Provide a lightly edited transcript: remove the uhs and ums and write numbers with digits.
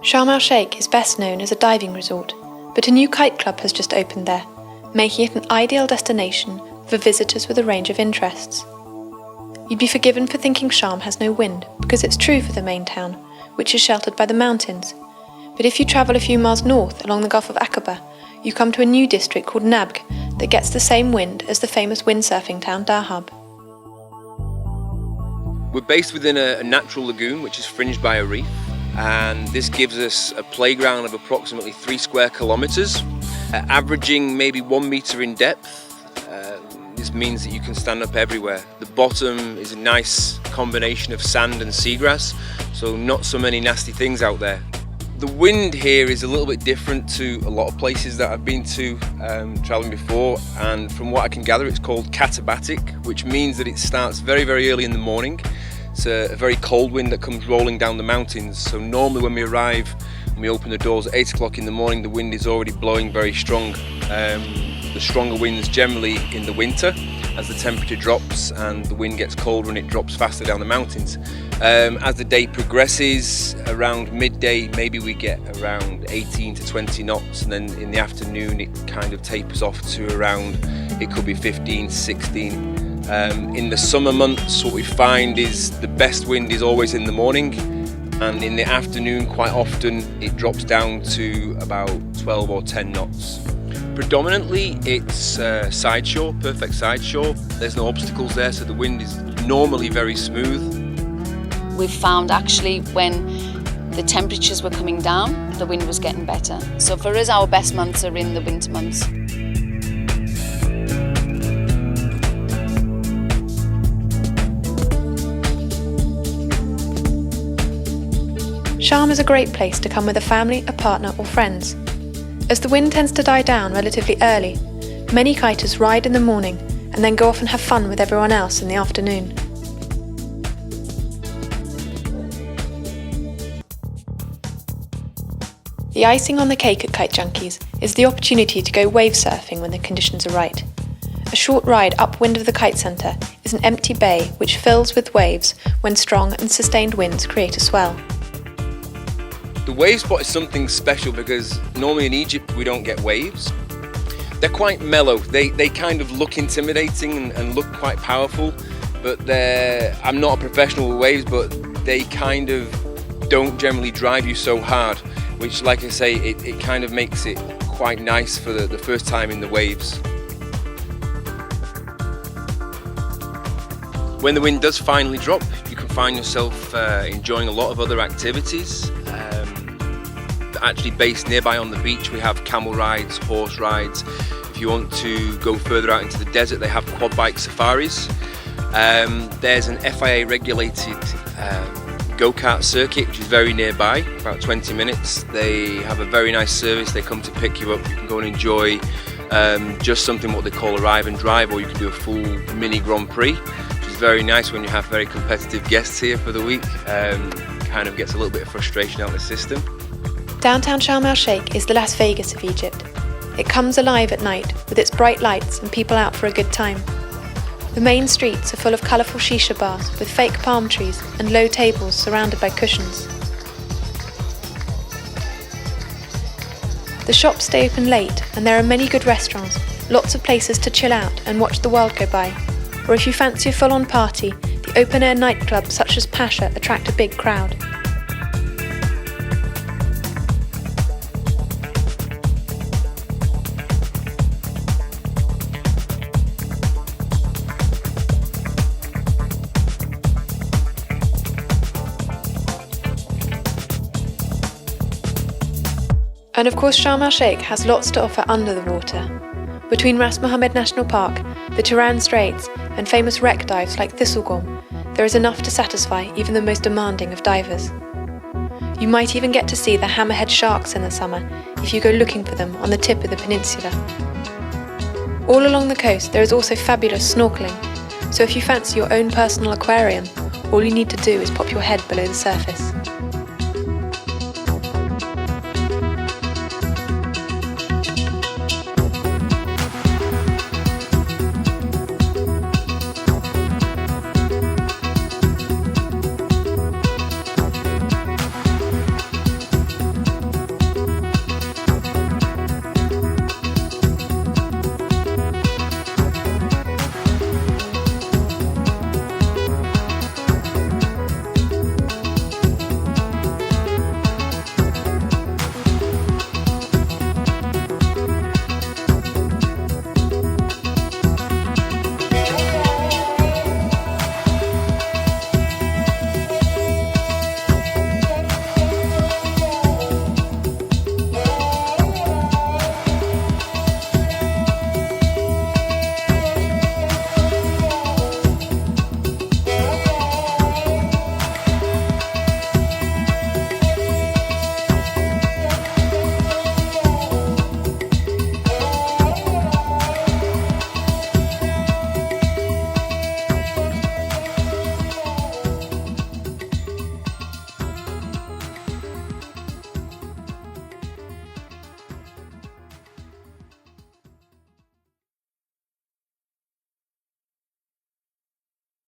Sharm El Sheikh is best known as a diving resort, but a new kite club has just opened there, making it an ideal destination for visitors with a range of interests. You'd be forgiven for thinking Sharm has no wind, because it's true for the main town, which is sheltered by the mountains. But if you travel a few miles north along the Gulf of Aqaba, you come to a new district called Nabq that gets the same wind as the famous windsurfing town Dahab. We're based within a natural lagoon which is fringed by a reef, and this gives us a playground of approximately 3 square kilometres, averaging maybe 1 metre in depth. This means that you can stand up everywhere. The bottom is a nice combination of sand and seagrass, so not so many nasty things out there. The wind here is a little bit different to a lot of places that I've been to travelling before, and from what I can gather it's called katabatic, which means that it starts very, very early in the morning. It's a very cold wind that comes rolling down the mountains, so normally when we arrive and we open the doors at 8 o'clock in the morning, the wind is already blowing very strong. The stronger winds generally in the winter as the temperature drops and the wind gets colder and it drops faster down the mountains. As the day progresses, around midday maybe we get around 18 to 20 knots, and then in the afternoon it kind of tapers off to around, it could be 15 to 16. In the summer months what we find is the best wind is always in the morning, and in the afternoon quite often it drops down to about 12 or 10 knots. Predominantly it's side shore, perfect side shore. There's no obstacles there, so the wind is normally very smooth. We've found actually when the temperatures were coming down, the wind was getting better. So for us, our best months are in the winter months. Sharm is a great place to come with a family, a partner or friends. As the wind tends to die down relatively early, many kiters ride in the morning and then go off and have fun with everyone else in the afternoon. The icing on the cake at Kitejunkies is the opportunity to go wave surfing when the conditions are right. A short ride upwind of the kite centre is an empty bay which fills with waves when strong and sustained winds create a swell. The wave spot is something special because normally in Egypt we don't get waves. They're quite mellow, they kind of look intimidating and look quite powerful, but I'm not a professional with waves, but they kind of don't generally drive you so hard, which, like I say, it kind of makes it quite nice for the first time in the waves. When the wind does finally drop, you can find yourself enjoying a lot of other activities. Actually based nearby on the beach, we have camel rides, horse rides. If you want to go further out into the desert, they have quad bike safaris. There's an FIA regulated go-kart circuit which is very nearby, about 20 minutes. They have a very nice service, they come to pick you up. You can go and enjoy just something what they call a ride and drive, or you can do a full mini Grand Prix, which is very nice when you have very competitive guests here for the week. Kind of gets a little bit of frustration out of the system. Downtown Sharm El Sheikh is the Las Vegas of Egypt. It comes alive at night with its bright lights and people out for a good time. The main streets are full of colourful shisha bars with fake palm trees and low tables surrounded by cushions. The shops stay open late and there are many good restaurants, lots of places to chill out and watch the world go by. Or if you fancy a full-on party, the open-air nightclubs such as Pasha attract a big crowd. And of course Sharm El Sheikh has lots to offer under the water. Between Ras Mohammed National Park, the Tiran Straits and famous wreck dives like Thistlegorm, there is enough to satisfy even the most demanding of divers. You might even get to see the hammerhead sharks in the summer if you go looking for them on the tip of the peninsula. All along the coast there is also fabulous snorkeling, so if you fancy your own personal aquarium, all you need to do is pop your head below the surface.